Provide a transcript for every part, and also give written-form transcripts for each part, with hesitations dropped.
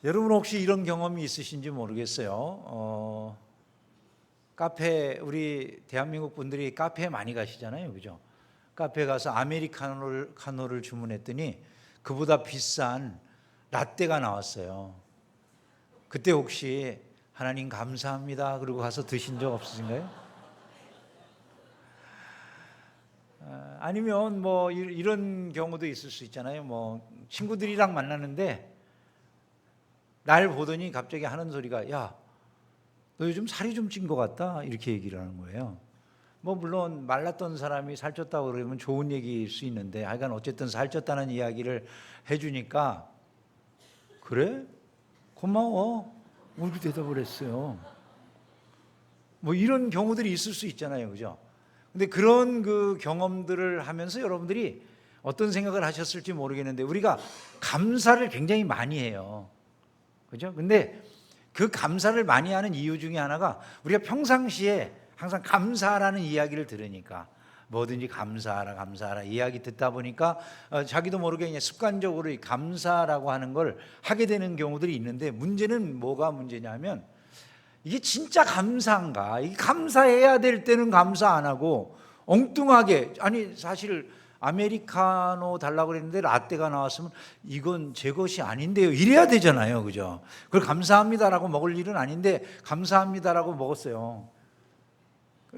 여러분 혹시 이런 경험이 있으신지 모르겠어요. 카페, 우리 대한민국 분들이 카페에 많이 가시잖아요, 그죠? 카페 가서 아메리카노를 주문했더니 그보다 비싼 라떼가 나왔어요. 그때 혹시 하나님 감사합니다 그러고 가서 드신 적 없으신가요? 아니면 뭐 이런 경우도 있을 수 있잖아요. 뭐 친구들이랑 만나는데 날 보더니 갑자기 하는 소리가, 야, 너 요즘 살이 좀 찐 것 같다, 이렇게 얘기를 하는 거예요. 뭐 물론 말랐던 사람이 살쪘다고 그러면 좋은 얘기일 수 있는데, 하여간 어쨌든 살쪘다는 이야기를 해주니까, 그래? 고마워, 이렇게 대답을 했어요. 뭐 이런 경우들이 있을 수 있잖아요, 그죠? 근데 그런 그 경험들을 하면서 여러분들이 어떤 생각을 하셨을지 모르겠는데, 우리가 감사를 굉장히 많이 해요, 그죠? 근데 그 감사를 많이 하는 이유 중에 하나가, 우리가 평상시에 항상 감사라는 이야기를 들으니까, 뭐든지 감사하라 이야기 듣다 보니까 자기도 모르게 그냥 습관적으로 이 감사라고 하는 걸 하게 되는 경우들이 있는데, 문제는 뭐가 문제냐면, 이게 진짜 감사인가? 이게 감사해야 될 때는 감사 안 하고 엉뚱하게, 아니 사실 아메리카노 달라고 그랬는데 라떼가 나왔으면 이건 제 것이 아닌데요, 이래야 되잖아요, 그죠? 그걸 감사합니다라고 먹을 일은 아닌데 감사합니다라고 먹었어요.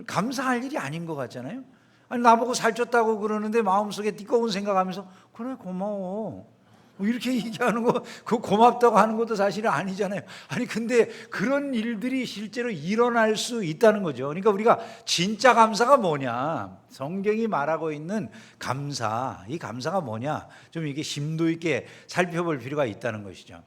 감사할 일이 아닌 것 같잖아요. 아니 나보고 살쪘다고 그러는데 마음속에 띠꺼운 생각하면서 그래 고마워, 뭐 이렇게 얘기하는 거, 그 고맙다고 하는 것도 사실은 아니잖아요. 아니 근데 그런 일들이 실제로 일어날 수 있다는 거죠. 그러니까 우리가 진짜 감사가 뭐냐, 성경이 말하고 있는 감사, 이 감사가 뭐냐, 좀 이게 심도 있게 살펴볼 필요가 있다는 것이죠.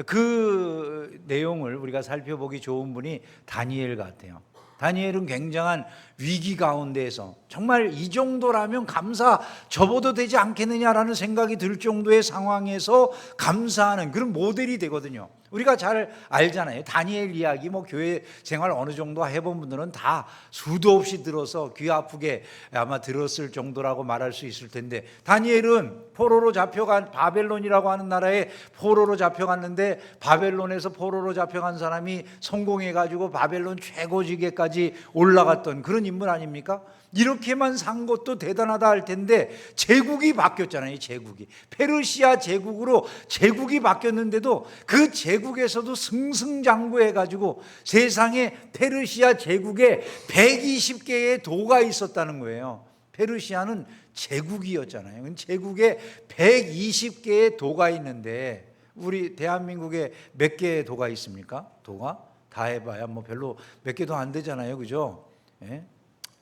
그 내용을 우리가 살펴보기 좋은 분이 다니엘 같아요. 다니엘은 굉장한 위기 가운데에서 정말 이 정도라면 감사 접어도 되지 않겠느냐라는 생각이 들 정도의 상황에서 감사하는 그런 모델이 되거든요. 우리가 잘 알잖아요. 다니엘 이야기, 뭐 교회 생활 어느 정도 해본 분들은 다 수도 없이 들어서 귀 아프게 아마 들었을 정도라고 말할 수 있을 텐데, 다니엘은 포로로 잡혀간, 바벨론이라고 하는 나라에 포로로 잡혀갔는데, 바벨론에서 포로로 잡혀간 사람이 성공해가지고 바벨론 최고직에까지 올라갔던 그런 인물 아닙니까? 이렇게만 산 것도 대단하다 할 텐데 제국이 바뀌었잖아요. 제국이 페르시아 제국으로 제국이 바뀌었는데도 그 제국에서도 승승장구해가지고 세상에 페르시아 제국에 120개의 도가 있었다는 거예요. 페르시아는 제국이었잖아요. 제국에 120개의 도가 있는데 우리 대한민국에 몇 개의 도가 있습니까? 도가? 다 해봐야 뭐 별로 몇 개도 안 되잖아요, 그죠? 예?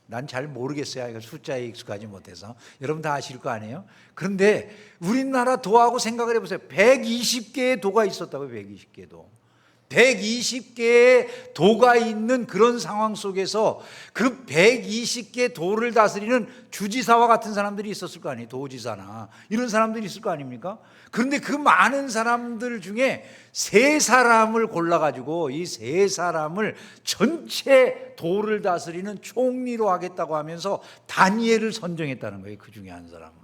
난 잘 모르겠어요. 숫자에 익숙하지 못해서. 여러분 다 아실 거 아니에요? 그런데 우리나라 도하고 생각을 해보세요. 120개의 도가 있었다고요. 120개의 도. 120개의 도가 있는 그런 상황 속에서 그 120개 도를 다스리는 주지사와 같은 사람들이 있었을 거 아니에요. 도지사나 이런 사람들이 있을 거 아닙니까? 그런데 그 많은 사람들 중에 세 사람을 골라가지고 이 세 사람을 전체 도를 다스리는 총리로 하겠다고 하면서 다니엘을 선정했다는 거예요. 그 중에 한 사람으로.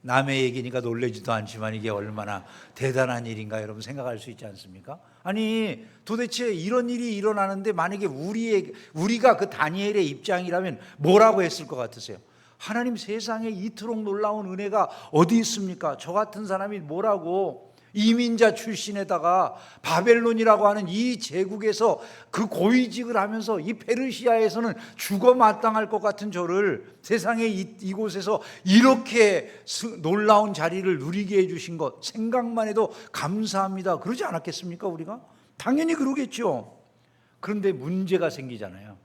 남의 얘기니까 놀라지도 않지만 이게 얼마나 대단한 일인가 여러분 생각할 수 있지 않습니까? 아니 도대체 이런 일이 일어나는데 만약에 우리가 그 다니엘의 입장이라면 뭐라고 했을 것 같으세요? 하나님, 세상에 이토록 놀라운 은혜가 어디 있습니까? 저 같은 사람이 뭐라고 이민자 출신에다가 바벨론이라고 하는 이 제국에서 그 고위직을 하면서 이 페르시아에서는 죽어 마땅할 것 같은 저를 세상에 이곳에서 이렇게 놀라운 자리를 누리게 해주신 것 생각만 해도 감사합니다, 그러지 않았겠습니까? 우리가 당연히 그러겠죠. 그런데 문제가 생기잖아요.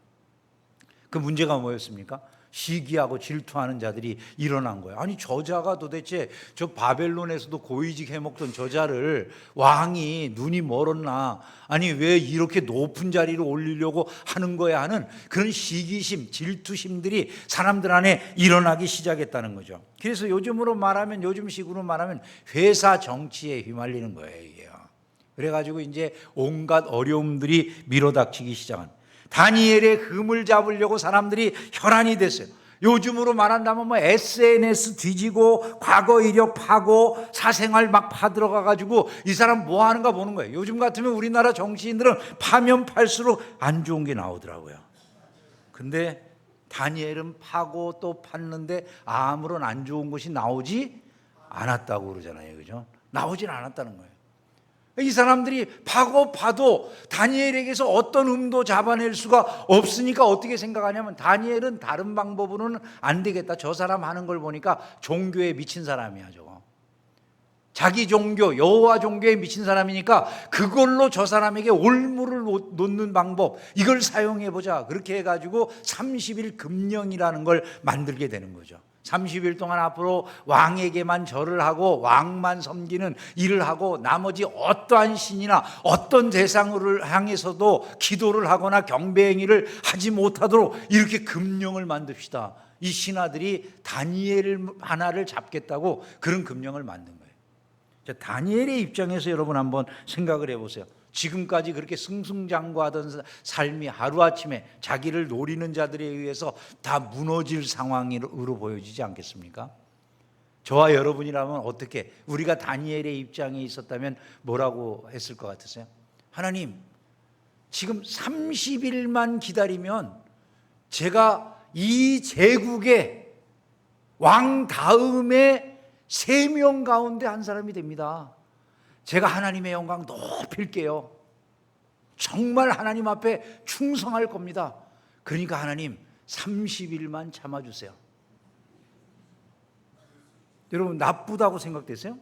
그 문제가 뭐였습니까? 시기하고 질투하는 자들이 일어난 거예요. 아니 저자가 도대체 저 바벨론에서도 고위직 해먹던 저자를 왕이 눈이 멀었나, 아니 왜 이렇게 높은 자리로 올리려고 하는 거야 하는 그런 시기심, 질투심들이 사람들 안에 일어나기 시작했다는 거죠. 그래서 요즘식으로 말하면 회사 정치에 휘말리는 거예요, 이게요. 그래가지고 이제 온갖 어려움들이 밀어닥치기 시작한, 다니엘의 흠을 잡으려고 사람들이 혈안이 됐어요. 요즘으로 말한다면 뭐 SNS 뒤지고 과거 이력 파고 사생활 막 파들어가 가지고 이 사람 뭐 하는가 보는 거예요. 요즘 같으면 우리나라 정치인들은 파면 팔수록 안 좋은 게 나오더라고요. 근데 다니엘은 파고 또 팠는데 아무런 안 좋은 것이 나오지 않았다고 그러잖아요. 그죠? 나오진 않았다는 거예요. 이 사람들이 파고 파도 다니엘에게서 어떤 음도 잡아낼 수가 없으니까 어떻게 생각하냐면 다니엘은 다른 방법으로는 안 되겠다. 저 사람 하는 걸 보니까 종교에 미친 사람이야 저거. 자기 종교 여호와 종교에 미친 사람이니까 그걸로 저 사람에게 올무를 놓는 방법 이걸 사용해보자. 그렇게 해가지고 30일 금령이라는 걸 만들게 되는 거죠. 30일 동안 앞으로 왕에게만 절을 하고 왕만 섬기는 일을 하고 나머지 어떠한 신이나 어떤 대상을 향해서도 기도를 하거나 경배 행위를 하지 못하도록 이렇게 금령을 만듭시다. 이 신하들이 다니엘 하나를 잡겠다고 그런 금령을 만든 거예요. 자, 다니엘의 입장에서 여러분 한번 생각을 해보세요. 지금까지 그렇게 승승장구하던 삶이 하루아침에 자기를 노리는 자들에 의해서 다 무너질 상황으로 보여지지 않겠습니까? 저와 여러분이라면 어떻게, 우리가 다니엘의 입장에 있었다면 뭐라고 했을 것 같으세요? 하나님, 지금 30일만 기다리면 제가 이 제국의 왕 다음에 3명 가운데 한 사람이 됩니다. 제가 하나님의 영광 높일게요. 정말 하나님 앞에 충성할 겁니다. 그러니까 하나님 30일만 참아주세요. 여러분 나쁘다고 생각되세요?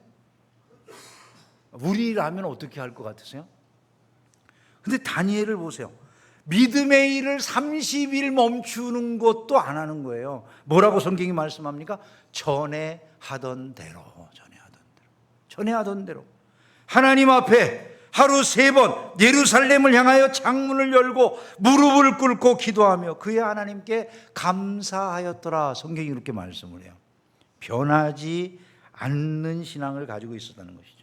우리라면 어떻게 할 것 같으세요? 근데 다니엘을 보세요. 믿음의 일을 30일 멈추는 것도 안 하는 거예요. 뭐라고 성경이 말씀합니까? 전에 하던 대로. 하나님 앞에 하루 3번 예루살렘을 향하여 창문을 열고 무릎을 꿇고 기도하며 그의 하나님께 감사하였더라. 성경이 이렇게 말씀을 해요. 변하지 않는 신앙을 가지고 있었다는 것이죠.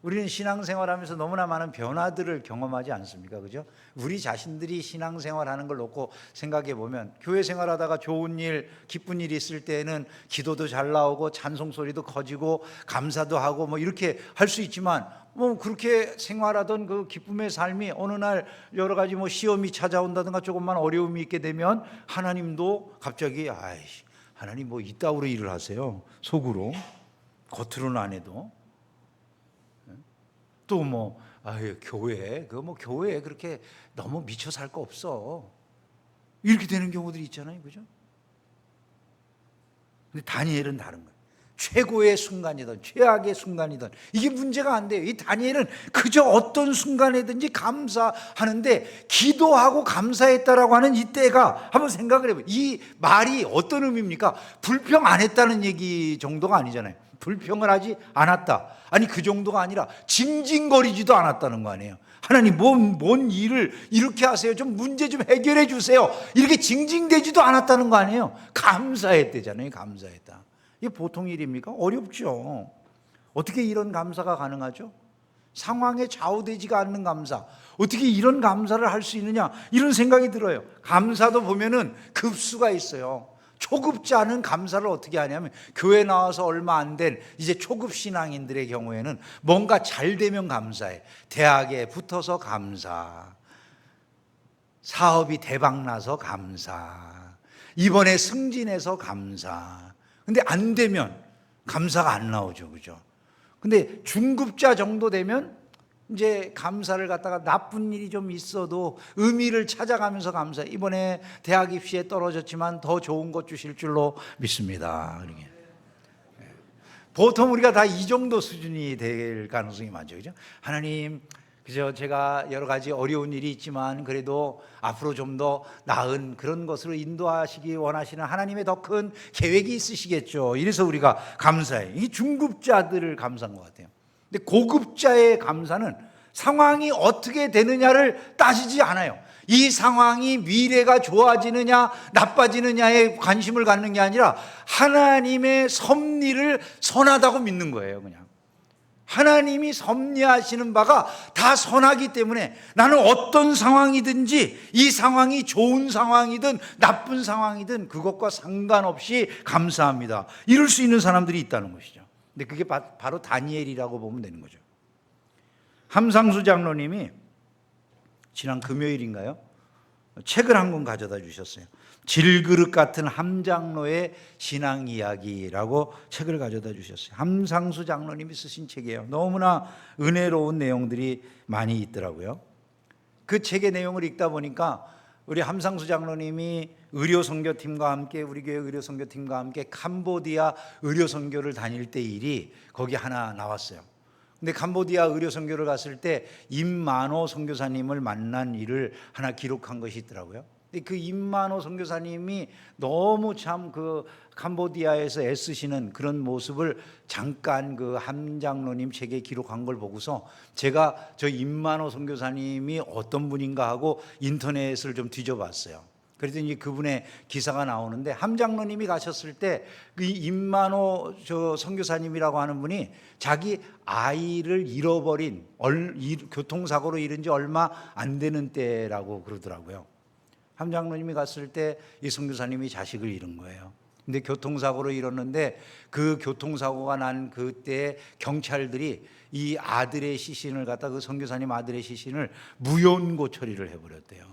우리는 신앙생활하면서 너무나 많은 변화들을 경험하지 않습니까? 그죠? 우리 자신들이 신앙생활하는 걸 놓고 생각해 보면 교회 생활하다가 좋은 일, 기쁜 일이 있을 때에는 기도도 잘 나오고 찬송 소리도 커지고 감사도 하고 뭐 이렇게 할 수 있지만 뭐 그렇게 생활하던 그 기쁨의 삶이 어느 날 여러 가지 뭐 시험이 찾아온다든가 조금만 어려움이 있게 되면 하나님도 갑자기 하나님 뭐 이따위로 일을 하세요. 속으로, 겉으로는 안 해도. 또 뭐 교회 교회에 그렇게 너무 미쳐 살 거 없어. 이렇게 되는 경우들이 있잖아요. 그죠? 근데 다니엘은 다른 거예요. 최고의 순간이든 최악의 순간이든 이게 문제가 안 돼요. 이 다니엘은 그저 어떤 순간이든지 감사하는데 기도하고 감사했다라고 하는 이때가 한번 생각을 해봐요. 이 말이 어떤 의미입니까? 불평 안 했다는 얘기 정도가 아니잖아요. 불평을 하지 않았다. 아니 그 정도가 아니라 징징거리지도 않았다는 거 아니에요. 하나님 뭔 일을 이렇게 하세요. 좀 문제 좀 해결해 주세요. 이렇게 징징대지도 않았다는 거 아니에요. 감사했대잖아요. 감사했다. 이게 보통 일입니까? 어렵죠. 어떻게 이런 감사가 가능하죠? 상황에 좌우되지가 않는 감사. 어떻게 이런 감사를 할 수 있느냐? 이런 생각이 들어요. 감사도 보면은 급수가 있어요. 초급자는 감사를 어떻게 하냐면 교회 나와서 얼마 안 된 이제 초급 신앙인들의 경우에는 뭔가 잘 되면 감사해. 대학에 붙어서 감사, 사업이 대박 나서 감사, 이번에 승진해서 감사. 근데 안 되면 감사가 안 나오죠. 그죠? 근데 중급자 정도 되면 이제 감사를 갖다가 나쁜 일이 좀 있어도 의미를 찾아가면서 감사해. 이번에 대학 입시에 떨어졌지만 더 좋은 것 주실 줄로 믿습니다. 이렇게. 보통 우리가 다 이 정도 수준이 될 가능성이 많죠. 그죠? 하나님, 그죠? 제가 여러 가지 어려운 일이 있지만 그래도 앞으로 좀 더 나은 그런 것으로 인도하시기 원하시는 하나님의 더 큰 계획이 있으시겠죠. 이래서 우리가 감사해요. 이 중급자들을 감사한 것 같아요. 근데 고급자의 감사는 상황이 어떻게 되느냐를 따지지 않아요. 이 상황이 미래가 좋아지느냐 나빠지느냐에 관심을 갖는 게 아니라 하나님의 섭리를 선하다고 믿는 거예요. 그냥 하나님이 섭리하시는 바가 다 선하기 때문에 나는 어떤 상황이든지 이 상황이 좋은 상황이든 나쁜 상황이든 그것과 상관없이 감사합니다. 이럴 수 있는 사람들이 있다는 것이죠. 근데 그게 바로 다니엘이라고 보면 되는 거죠. 함상수 장로님이 지난 금요일인가요? 책을 한 권 가져다 주셨어요. 질그릇 같은 함장로의 신앙 이야기라고 책을 가져다 주셨어요. 함상수 장로님이 쓰신 책이에요. 너무나 은혜로운 내용들이 많이 있더라고요. 그 책의 내용을 읽다 보니까 우리 함상수 장로님이 의료선교팀과 함께, 우리 교회 의료선교팀과 함께 캄보디아 의료선교를 다닐 때 일이 거기 하나 나왔어요. 근데 캄보디아 의료선교를 갔을 때 임만호 선교사님을 만난 일을 하나 기록한 것이 있더라고요. 그 임만호 선교사님이 너무 참 그 캄보디아에서 애쓰시는 그런 모습을 잠깐 그 함장로님 책에 기록한 걸 보고서 제가 저 임만호 선교사님이 어떤 분인가 하고 인터넷을 좀 뒤져봤어요. 그랬더니 그분의 기사가 나오는데, 함장로님이 가셨을 때 그 임만호 저 선교사님이라고 하는 분이 자기 아이를 잃어버린, 교통사고로 잃은 지 얼마 안 되는 때라고 그러더라고요. 함장로님이 갔을 때 이 선교사님이 자식을 잃은 거예요. 근데 교통사고로 잃었는데 그 교통사고가 난 그때 경찰들이 이 아들의 시신을 갖다, 그 선교사님 아들의 시신을 무연고 처리를 해버렸대요.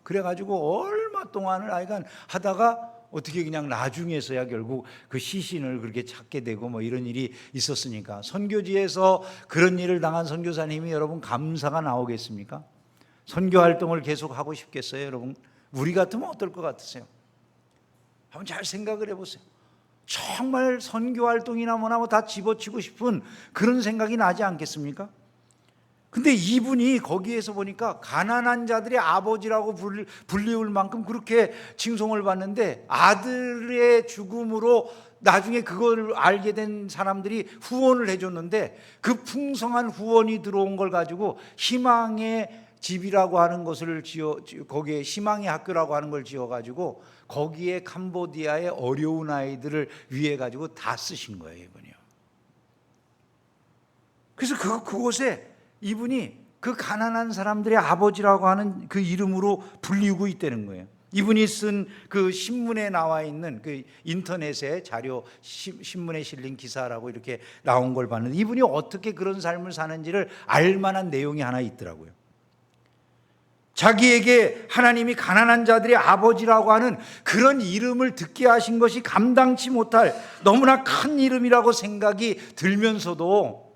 그래가지고 얼마 동안을 아이가 하다가 어떻게 그냥 나중에서야 결국 그 시신을 그렇게 찾게 되고 뭐 이런 일이 있었으니까, 선교지에서 그런 일을 당한 선교사님이 여러분 감사가 나오겠습니까? 선교 활동을 계속 하고 싶겠어요, 여러분? 우리 같으면 어떨 것 같으세요? 한번 잘 생각을 해보세요. 정말 선교 활동이나 뭐나 뭐 다 집어치고 싶은 그런 생각이 나지 않겠습니까? 근데 이분이 거기에서 보니까 가난한 자들의 아버지라고 불리울 만큼 그렇게 칭송을 받는데, 아들의 죽음으로 나중에 그걸 알게 된 사람들이 후원을 해줬는데 그 풍성한 후원이 들어온 걸 가지고 희망의 집이라고 하는 것을 거기에 희망의 학교라고 하는 걸 지어가지고 거기에 캄보디아의 어려운 아이들을 위해 가지고 다 쓰신 거예요, 이분이요. 그래서 그곳에 이분이 그 가난한 사람들의 아버지라고 하는 그 이름으로 불리우고 있다는 거예요. 이분이 쓴 그 신문에 나와 있는 그 인터넷에 자료, 신문에 실린 기사라고 이렇게 나온 걸 봤는데, 이분이 어떻게 그런 삶을 사는지를 알 만한 내용이 하나 있더라고요. 자기에게 하나님이 가난한 자들의 아버지라고 하는 그런 이름을 듣게 하신 것이 감당치 못할 너무나 큰 이름이라고 생각이 들면서도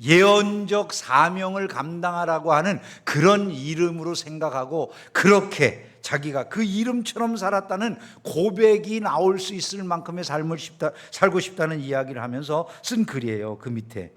예언적 사명을 감당하라고 하는 그런 이름으로 생각하고 그렇게 자기가 그 이름처럼 살았다는 고백이 나올 수 있을 만큼의 삶을 살고 싶다는 이야기를 하면서 쓴 글이에요. 그 밑에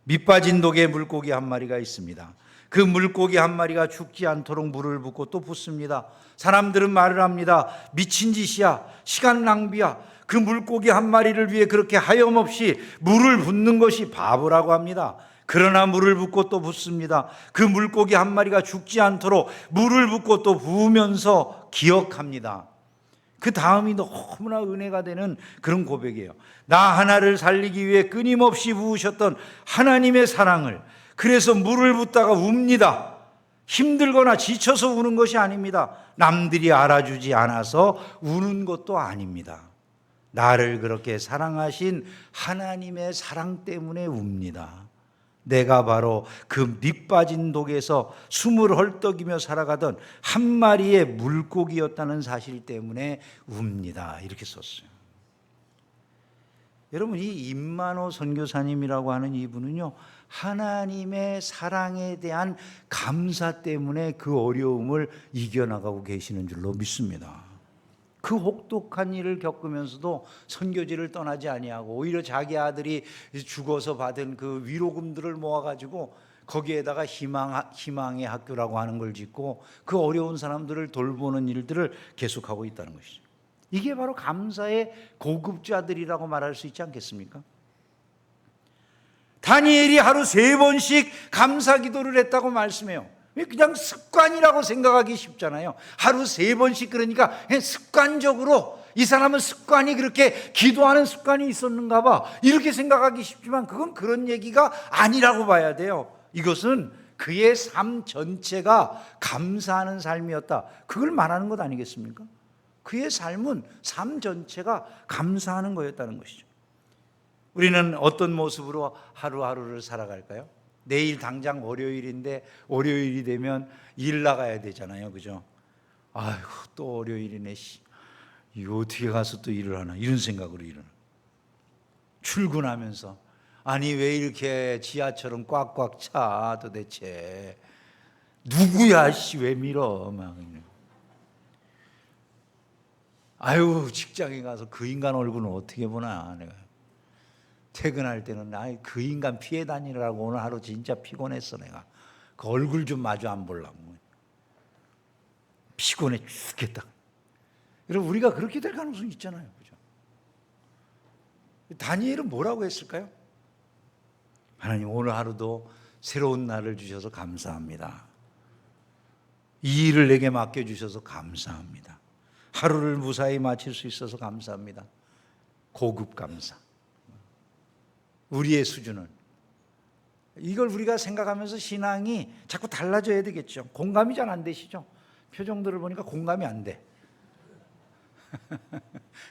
밑빠진 독에 물고기 한 마리가 있습니다. 그 물고기 한 마리가 죽지 않도록 물을 붓고 또 붓습니다. 사람들은 말을 합니다. 미친 짓이야, 시간 낭비야. 그 물고기 한 마리를 위해 그렇게 하염없이 물을 붓는 것이 바보라고 합니다. 그러나 물을 붓고 또 붓습니다. 그 물고기 한 마리가 죽지 않도록 물을 붓고 또 부으면서 기억합니다. 그 다음이 너무나 은혜가 되는 그런 고백이에요. 나 하나를 살리기 위해 끊임없이 부으셨던 하나님의 사랑을, 그래서 물을 붓다가 웁니다. 힘들거나 지쳐서 우는 것이 아닙니다. 남들이 알아주지 않아서 우는 것도 아닙니다. 나를 그렇게 사랑하신 하나님의 사랑 때문에 웁니다. 내가 바로 그 밑빠진 독에서 숨을 헐떡이며 살아가던 한 마리의 물고기였다는 사실 때문에 웁니다. 이렇게 썼어요. 여러분, 이 임만호 선교사님이라고 하는 이분은요, 하나님의 사랑에 대한 감사 때문에 그 어려움을 이겨나가고 계시는 줄로 믿습니다. 그 혹독한 일을 겪으면서도 선교지를 떠나지 아니하고 오히려 자기 아들이 죽어서 받은 그 위로금들을 모아가지고 거기에다가 희망의 학교라고 하는 걸 짓고 그 어려운 사람들을 돌보는 일들을 계속하고 있다는 것이죠. 이게 바로 감사의 고급자들이라고 말할 수 있지 않겠습니까? 다니엘이 하루 3번씩 감사 기도를 했다고 말씀해요. 그냥 습관이라고 생각하기 쉽잖아요. 하루 3번씩, 그러니까 그냥 습관적으로 이 사람은 습관이 그렇게 기도하는 습관이 있었는가 봐, 이렇게 생각하기 쉽지만 그건 그런 얘기가 아니라고 봐야 돼요. 이것은 그의 삶 전체가 감사하는 삶이었다, 그걸 말하는 것 아니겠습니까? 그의 삶은 삶 전체가 감사하는 거였다는 것이죠. 우리는 어떤 모습으로 하루하루를 살아갈까요? 내일 당장 월요일인데 월요일이 되면 일 나가야 되잖아요, 그죠? 아이고, 또 월요일이네, 이거 어떻게 가서 또 일을 하나, 이런 생각으로 일어나. 출근하면서 아니 왜 이렇게 지하철은 꽉꽉 차, 도대체 누구야, 왜 밀어, 막. 아유, 직장에 가서 그 인간 얼굴은 어떻게 보나. 내가 퇴근할 때는 그 인간 피해 다니느라고 오늘 하루 진짜 피곤했어. 내가 그 얼굴 좀 마주 안 보려고 피곤해 죽겠다. 여러분, 우리가 그렇게 될 가능성이 있잖아요, 그죠? 다니엘은 뭐라고 했을까요? 하나님, 오늘 하루도 새로운 날을 주셔서 감사합니다. 이 일을 내게 맡겨주셔서 감사합니다. 하루를 무사히 마칠 수 있어서 감사합니다. 고급 감사. 우리의 수준은, 이걸 우리가 생각하면서 신앙이 자꾸 달라져야 되겠죠. 공감이 잘 안 되시죠? 표정들을 보니까 공감이 안 돼.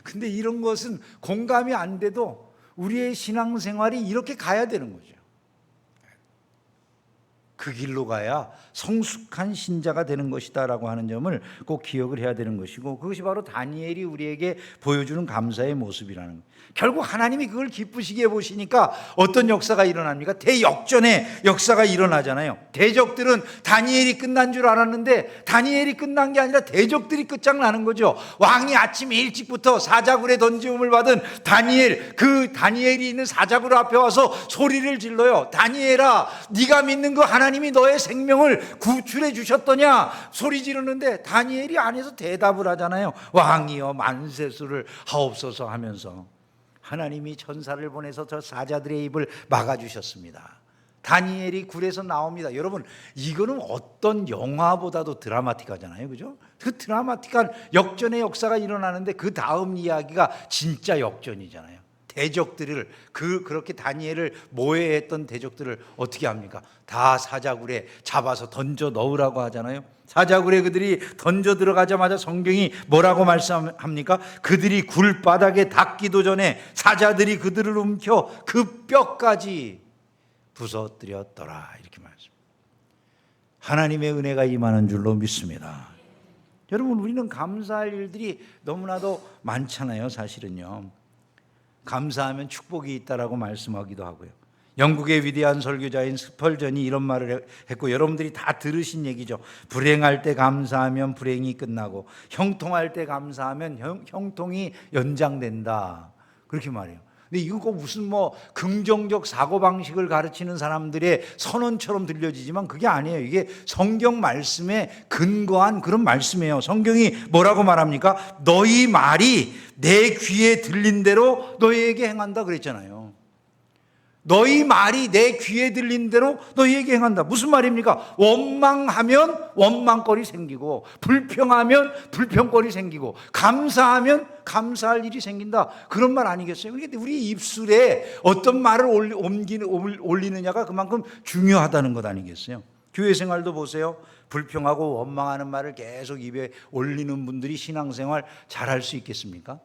근데 이런 것은 공감이 안 돼도 우리의 신앙생활이 이렇게 가야 되는 거죠. 그 길로 가야 성숙한 신자가 되는 것이다 라고 하는 점을 꼭 기억을 해야 되는 것이고, 그것이 바로 다니엘이 우리에게 보여주는 감사의 모습이라는 거예요. 결국 하나님이 그걸 기쁘시게 보시니까 어떤 역사가 일어납니까? 대역전의 역사가 일어나잖아요. 대적들은 다니엘이 끝난 줄 알았는데 다니엘이 끝난 게 아니라 대적들이 끝장나는 거죠. 왕이 아침 일찍부터 사자굴에 던짐을 받은 다니엘, 그 다니엘이 있는 사자굴 앞에 와서 소리를 질러요. 다니엘아, 네가 믿는 그 하나님이 너의 생명을 구출해 주셨더냐 소리 지르는데 다니엘이 안에서 대답을 하잖아요. 왕이여, 만세수를 하옵소서 하면서 하나님이 천사를 보내서 저 사자들의 입을 막아주셨습니다. 다니엘이 굴에서 나옵니다. 여러분, 이거는 어떤 영화보다도 드라마틱하잖아요, 그죠? 그 드라마틱한 역전의 역사가 일어나는데 그 다음 이야기가 진짜 역전이잖아요. 대적들을, 그렇게 다니엘을 모해했던 대적들을 어떻게 합니까? 다 사자굴에 잡아서 던져 넣으라고 하잖아요. 사자굴에 그들이 던져 들어가자마자 성경이 뭐라고 말씀합니까? 그들이 굴 바닥에 닿기도 전에 사자들이 그들을 움켜 그 뼈까지 부서뜨렸더라, 이렇게 말씀합니다. 하나님의 은혜가 임하는 줄로 믿습니다. 여러분, 우리는 감사할 일들이 너무나도 많잖아요, 사실은요. 감사하면 축복이 있다라고 말씀하기도 하고요. 영국의 위대한 설교자인 스펄전이 이런 말을 했고, 여러분들이 다 들으신 얘기죠. 불행할 때 감사하면 불행이 끝나고 형통할 때 감사하면 형통이 연장된다, 그렇게 말해요. 근데 이거 꼭 무슨 긍정적 사고방식을 가르치는 사람들의 선언처럼 들려지지만 그게 아니에요. 이게 성경 말씀에 근거한 그런 말씀이에요. 성경이 뭐라고 말합니까? 너희 말이 내 귀에 들린 대로 너희에게 행한다 그랬잖아요. 너희 말이 내 귀에 들린 대로 너희에게 행한다. 무슨 말입니까? 원망하면 원망거리 생기고, 불평하면 불평거리 생기고, 감사하면 감사할 일이 생긴다, 그런 말 아니겠어요? 그런데 우리 입술에 어떤 말을 올리느냐가 그만큼 중요하다는 것 아니겠어요? 교회 생활도 보세요. 불평하고 원망하는 말을 계속 입에 올리는 분들이 신앙생활 잘할 수 있겠습니까?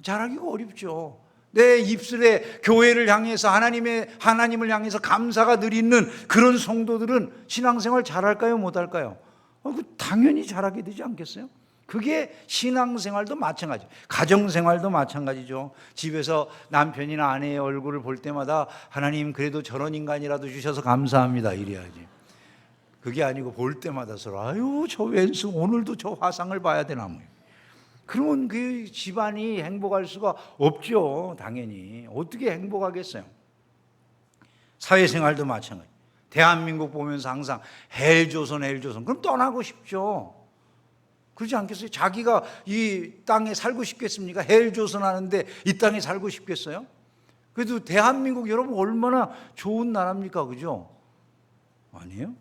잘하기가 어렵죠. 내 입술에 교회를 향해서 하나님을 향해서 감사가 늘있는 그런 성도들은 신앙생활 잘할까요, 못할까요? 당연히 잘하게 되지 않겠어요? 그게 신앙생활도 마찬가지, 가정생활도 마찬가지죠. 집에서 남편이나 아내의 얼굴을 볼 때마다 하나님, 그래도 저런 인간이라도 주셔서 감사합니다, 이래야지. 그게 아니고 볼 때마다 서로 아유, 저 왼수 오늘도 저 화상을 봐야 되나 뭐. 그러면 그 집안이 행복할 수가 없죠. 당연히. 어떻게 행복하겠어요? 사회생활도 마찬가지. 대한민국 보면서 항상 헬조선 그럼 떠나고 싶죠. 그렇지 않겠어요? 자기가 이 땅에 살고 싶겠습니까? 헬조선 하는데 이 땅에 살고 싶겠어요? 그래도 대한민국 여러분 얼마나 좋은 나라입니까? 그죠? 아니에요?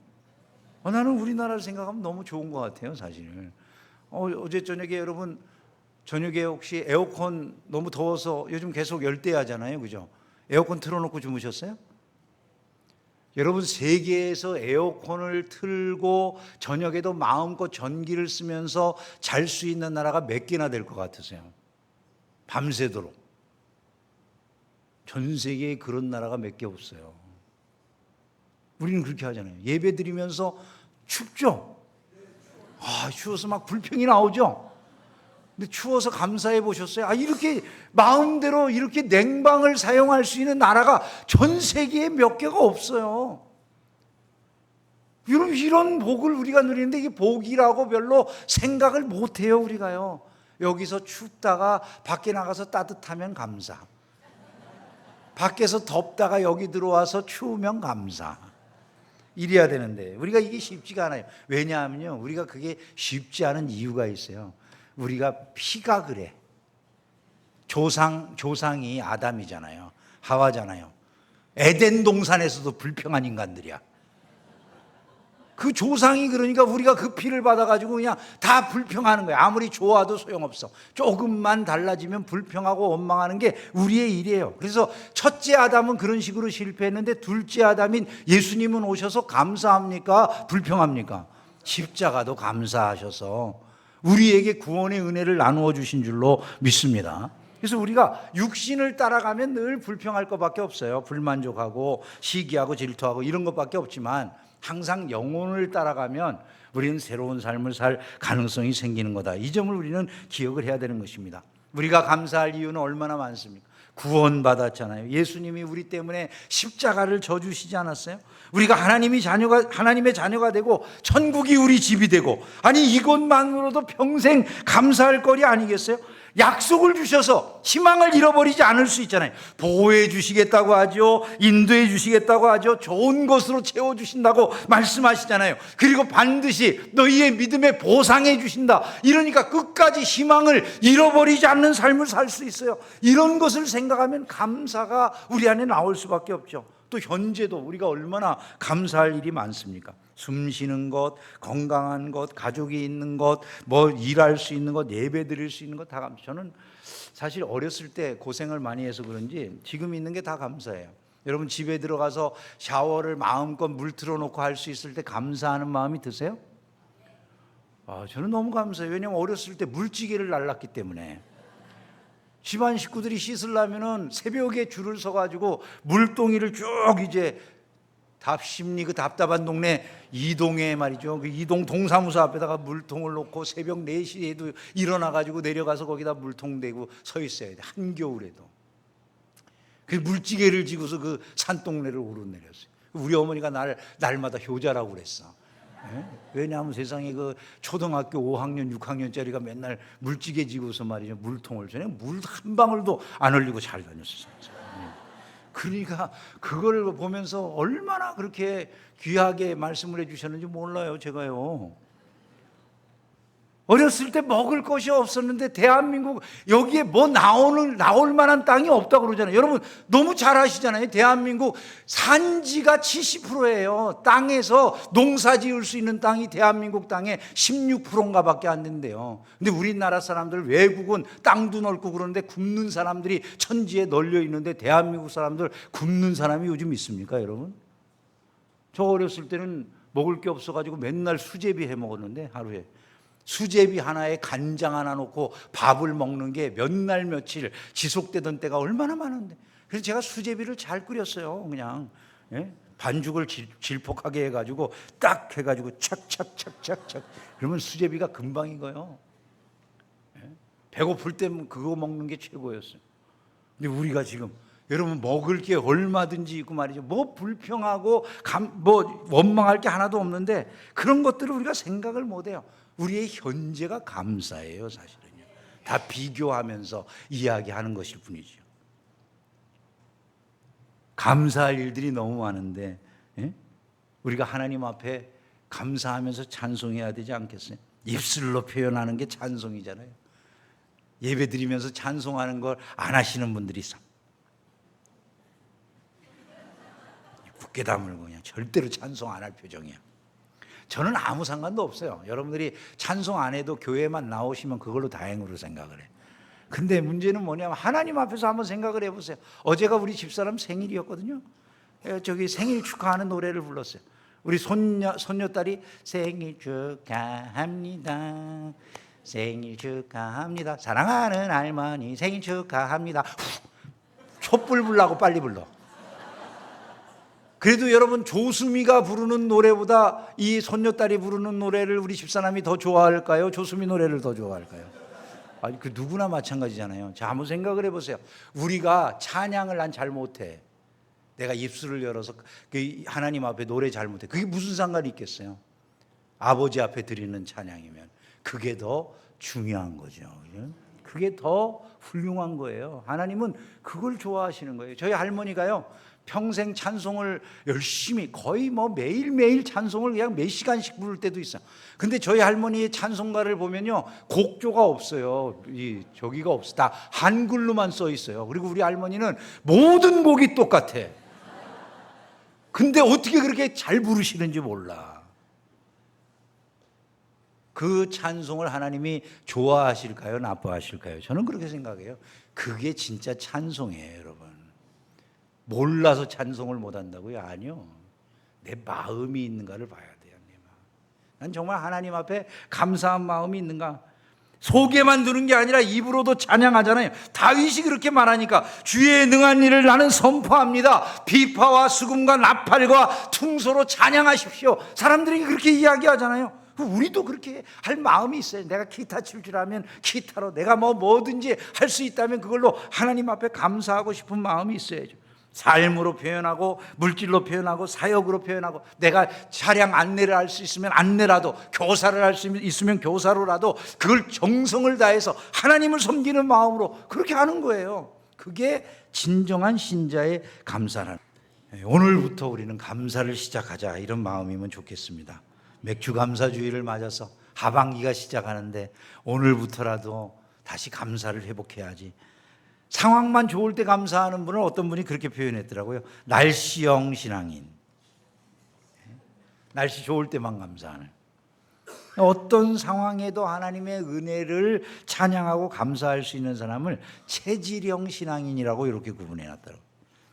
나는 우리나라를 생각하면 너무 좋은 것 같아요, 사실. 어제 저녁에 여러분 저녁에 혹시 에어컨 너무 더워서 요즘 계속 열대야잖아요, 그죠? 에어컨 틀어놓고 주무셨어요? 여러분, 세계에서 에어컨을 틀고 저녁에도 마음껏 전기를 쓰면서 잘 수 있는 나라가 몇 개나 될 것 같으세요? 밤새도록. 전 세계에 그런 나라가 몇 개 없어요. 우리는 그렇게 하잖아요. 예배 드리면서 춥죠? 추워서 막 불평이 나오죠? 근데 추워서 감사해 보셨어요? 이렇게 마음대로 이렇게 냉방을 사용할 수 있는 나라가 전 세계에 몇 개가 없어요. 여러분, 이런 복을 우리가 누리는데 이게 복이라고 별로 생각을 못 해요, 우리가요. 여기서 춥다가 밖에 나가서 따뜻하면 감사. 밖에서 덥다가 여기 들어와서 추우면 감사. 이래야 되는데 우리가 이게 쉽지가 않아요. 왜냐하면요, 우리가 그게 쉽지 않은 이유가 있어요. 우리가 피가 그래. 조상이 아담이잖아요, 하와잖아요. 에덴 동산에서도 불평한 인간들이야. 그 조상이, 그러니까 우리가 그 피를 받아가지고 그냥 다 불평하는 거야. 아무리 좋아도 소용없어. 조금만 달라지면 불평하고 원망하는 게 우리의 일이에요. 그래서 첫째 아담은 그런 식으로 실패했는데 둘째 아담인 예수님은 오셔서 감사합니까? 불평합니까? 십자가도 감사하셔서 우리에게 구원의 은혜를 나누어 주신 줄로 믿습니다. 그래서 우리가 육신을 따라가면 늘 불평할 것밖에 없어요. 불만족하고 시기하고 질투하고 이런 것밖에 없지만 항상 영혼을 따라가면 우리는 새로운 삶을 살 가능성이 생기는 거다. 이 점을 우리는 기억을 해야 되는 것입니다. 우리가 감사할 이유는 얼마나 많습니까? 구원받았잖아요. 예수님이 우리 때문에 십자가를 져주시지 않았어요? 우리가 하나님의 자녀가 되고 천국이 우리 집이 되고, 이것만으로도 평생 감사할 거리 아니겠어요? 약속을 주셔서 희망을 잃어버리지 않을 수 있잖아요. 보호해 주시겠다고 하죠. 인도해 주시겠다고 하죠. 좋은 것으로 채워주신다고 말씀하시잖아요. 그리고 반드시 너희의 믿음에 보상해 주신다. 이러니까 끝까지 희망을 잃어버리지 않는 삶을 살 수 있어요. 이런 것을 생각하면 감사가 우리 안에 나올 수밖에 없죠. 또 현재도 우리가 얼마나 감사할 일이 많습니까? 숨 쉬는 것, 건강한 것, 가족이 있는 것, 일할 수 있는 것, 예배 드릴 수 있는 것 다 감사. 저는 사실 어렸을 때 고생을 많이 해서 그런지 지금 있는 게 다 감사해요. 여러분, 집에 들어가서 샤워를 마음껏 물 틀어놓고 할 수 있을 때 감사하는 마음이 드세요? 저는 너무 감사해요. 왜냐하면 어렸을 때 물찌개를 날랐기 때문에. 집안 식구들이 씻으려면은 새벽에 줄을 서가지고 물동이를 쭉 이제 답심리, 그 답답한 동네 이동에 말이죠. 그 이동 동사무소 앞에다가 물통을 놓고 새벽 4시에도 일어나가지고 내려가서 거기다 물통 대고 서 있어야 돼. 한겨울에도. 그 물찌개를 지고서 그 산동네를 오르내렸어요. 우리 어머니가 날마다 효자라고 그랬어. 왜냐하면 세상에 그 초등학교 5학년, 6학년짜리가 맨날 물찌개 지고서 말이죠. 물통을 전에 물 한 방울도 안 흘리고 잘 다녔어요. 그러니까 그걸 보면서 얼마나 그렇게 귀하게 말씀을 해주셨는지 몰라요, 제가요. 어렸을 때 먹을 것이 없었는데 대한민국 여기에 나올 만한 땅이 없다고 그러잖아요. 여러분 너무 잘 아시잖아요. 대한민국 산지가 70%예요. 땅에서 농사 지을 수 있는 땅이 대한민국 땅의 16%인가 밖에 안 된대요. 근데 우리나라 사람들, 외국은 땅도 넓고 그러는데 굶는 사람들이 천지에 널려 있는데 대한민국 사람들 굶는 사람이 요즘 있습니까, 여러분? 저 어렸을 때는 먹을 게 없어가지고 맨날 수제비 해 먹었는데, 하루에 수제비 하나에 간장 하나 넣고 밥을 먹는 게 몇 날 며칠 지속되던 때가 얼마나 많은데, 그래서 제가 수제비를 잘 끓였어요. 그냥 반죽을 질퍽하게 해가지고 딱 해가지고 착착착착착, 그러면 수제비가 금방 익어요. 배고플 때 그거 먹는 게 최고였어요. 근데 우리가 지금 여러분 먹을 게 얼마든지 있고 말이죠. 불평하고 원망할 게 하나도 없는데 그런 것들을 우리가 생각을 못해요. 우리의 현재가 감사해요, 사실은요. 다 비교하면서 이야기하는 것일 뿐이죠. 감사할 일들이 너무 많은데 우리가 하나님 앞에 감사하면서 찬송해야 되지 않겠어요? 입술로 표현하는 게 찬송이잖아요. 예배 드리면서 찬송하는 걸 안 하시는 분들이 있어. 굳게 다물고 그냥 절대로 찬송 안 할 표정이야. 저는 아무 상관도 없어요. 여러분들이 찬송 안 해도 교회만 나오시면 그걸로 다행으로 생각을 해. 근데 문제는 뭐냐면 하나님 앞에서 한번 생각을 해보세요. 어제가 우리 집사람 생일이었거든요. 저기 생일 축하하는 노래를 불렀어요. 우리 손녀딸이 생일 축하합니다. 생일 축하합니다. 사랑하는 할머니 생일 축하합니다. 촛불 불라고 빨리 불러. 그래도 여러분, 조수미가 부르는 노래보다 이 손녀딸이 부르는 노래를 우리 집사람이 더 좋아할까요? 조수미 노래를 더 좋아할까요? 아니, 그 누구나 마찬가지잖아요. 자, 한번 생각을 해보세요. 우리가 찬양을 난 잘 못해. 내가 입술을 열어서 하나님 앞에 노래 잘 못해. 그게 무슨 상관이 있겠어요? 아버지 앞에 드리는 찬양이면 그게 더 중요한 거죠. 그게 더 훌륭한 거예요. 하나님은 그걸 좋아하시는 거예요. 저희 할머니가요, 평생 찬송을 열심히 거의 뭐 매일매일 찬송을 그냥 몇 시간씩 부를 때도 있어요. 근데 저희 할머니의 찬송가를 보면요, 곡조가 없어요. 저기가 없어. 다 한글로만 써 있어요. 그리고 우리 할머니는 모든 곡이 똑같아. 근데 어떻게 그렇게 잘 부르시는지 몰라. 그 찬송을 하나님이 좋아하실까요? 나빠하실까요? 저는 그렇게 생각해요. 그게 진짜 찬송이에요, 여러분. 몰라서 찬송을 못한다고요? 아니요. 내 마음이 있는가를 봐야 돼요. 난 정말 하나님 앞에 감사한 마음이 있는가. 속에만 두는 게 아니라 입으로도 찬양하잖아요. 다윗이 그렇게 말하니까 주의 능한 일을 나는 선포합니다. 비파와 수금과 나팔과 퉁소로 찬양하십시오. 사람들이 그렇게 이야기하잖아요. 우리도 그렇게 할 마음이 있어요. 내가 기타 칠 줄 알면 기타로, 내가 뭐든지 할 수 있다면 그걸로 하나님 앞에 감사하고 싶은 마음이 있어야죠. 삶으로 표현하고, 물질로 표현하고, 사역으로 표현하고, 내가 차량 안내를 할 수 있으면 안내라도, 교사를 할 수 있으면 교사로라도 그걸 정성을 다해서 하나님을 섬기는 마음으로 그렇게 하는 거예요. 그게 진정한 신자의 감사라는. 오늘부터 우리는 감사를 시작하자, 이런 마음이면 좋겠습니다. 맥주 감사주의를 맞아서 하반기가 시작하는데 오늘부터라도 다시 감사를 회복해야지. 상황만 좋을 때 감사하는 분은 어떤 분이 그렇게 표현했더라고요. 날씨형 신앙인. 날씨 좋을 때만 감사하는. 어떤 상황에도 하나님의 은혜를 찬양하고 감사할 수 있는 사람을 체질형 신앙인이라고 이렇게 구분해놨더라고요.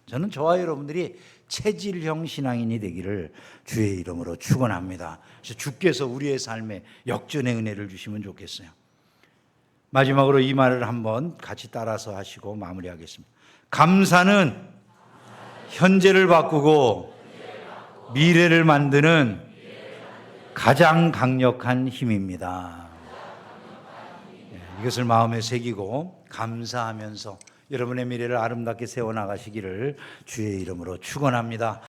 저는 저와 여러분들이 체질형 신앙인이 되기를 주의 이름으로 축원합니다. 그래서 주께서 우리의 삶에 역전의 은혜를 주시면 좋겠어요. 마지막으로 이 말을 한번 같이 따라서 하시고 마무리하겠습니다. 감사는 현재를 바꾸고 미래를 만드는 가장 강력한 힘입니다. 이것을 마음에 새기고 감사하면서 여러분의 미래를 아름답게 세워나가시기를 주의 이름으로 축원합니다.